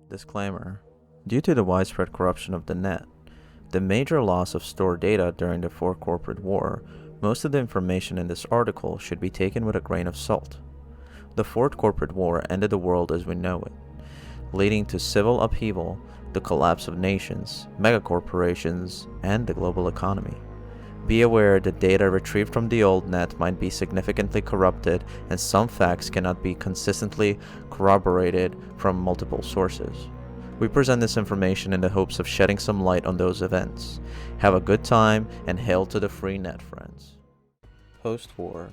Disclaimer: due to the widespread corruption of the net, the major loss of stored data during the Fourth Corporate War, most of the information in this article should be taken with a grain of salt. The Fourth Corporate War ended the world as we know it, leading to civil upheaval, the collapse of nations, megacorporations, and the global economy. Be aware that data retrieved from the old net might be significantly corrupted, and some facts cannot be consistently corroborated from multiple sources. We present this information in the hopes of shedding some light on those events. Have a good time and hail to the free net, friends. Post-war,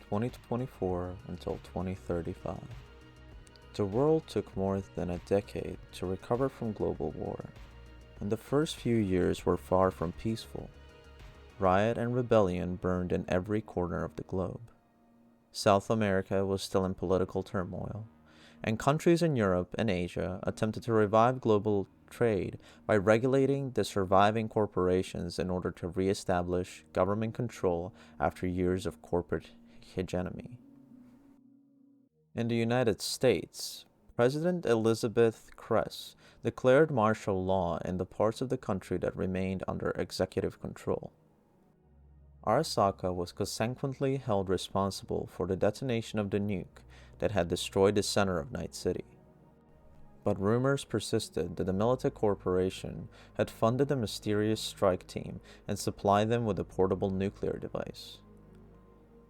2024 until 2035. The world took more than a decade to recover from global war, and the first few years were far from peaceful. Riot and rebellion burned in every corner of the globe. South America was still in political turmoil, and countries in Europe and Asia attempted to revive global trade by regulating the surviving corporations in order to re-establish government control after years of corporate hegemony. In the United States, President Elizabeth Kress declared martial law in the parts of the country that remained under executive control. Arasaka was consequently held responsible for the detonation of the nuke that had destroyed the center of Night City. But rumors persisted that the Militech Corporation had funded the mysterious strike team and supplied them with a portable nuclear device.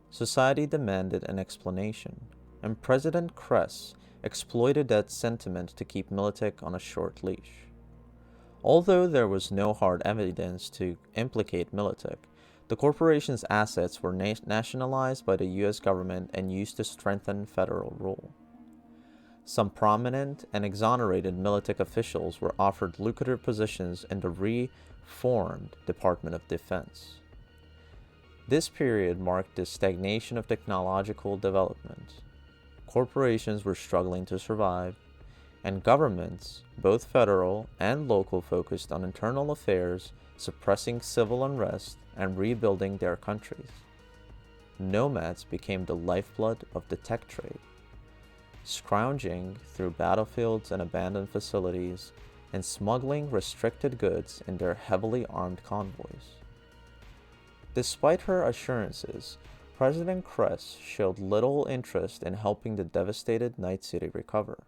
Society demanded an explanation, and President Kress exploited that sentiment to keep Militech on a short leash. Although there was no hard evidence to implicate Militech, the corporation's assets were nationalized by the U.S. government and used to strengthen federal rule. Some prominent and exonerated Militech officials were offered lucrative positions in the reformed Department of Defense. This period marked the stagnation of technological development. Corporations were struggling to survive, and governments, both federal and local, focused on internal affairs, suppressing civil unrest, and rebuilding their countries. Nomads became the lifeblood of the tech trade, scrounging through battlefields and abandoned facilities and smuggling restricted goods in their heavily armed convoys. Despite her assurances, President Kress showed little interest in helping the devastated Night City recover.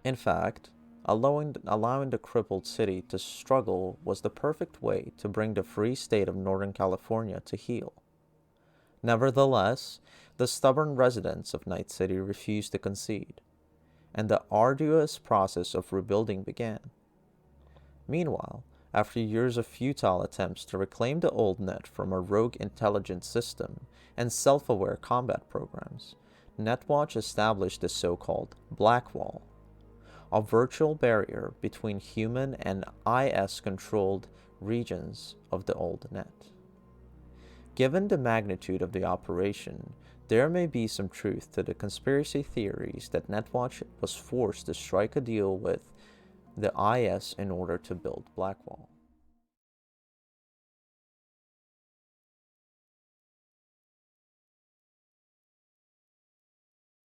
In fact, allowing the crippled city to struggle was the perfect way to bring the free state of Northern California to heal. Nevertheless, the stubborn residents of Night City refused to concede, and the arduous process of rebuilding began. Meanwhile, after years of futile attempts to reclaim the old net from a rogue intelligence system and self-aware combat programs, Netwatch established the so-called BLACKWALL, a virtual barrier between human and IS-controlled regions of the old net. Given the magnitude of the operation, there may be some truth to the conspiracy theories that Netwatch was forced to strike a deal with the IS in order to build BLACKWALL.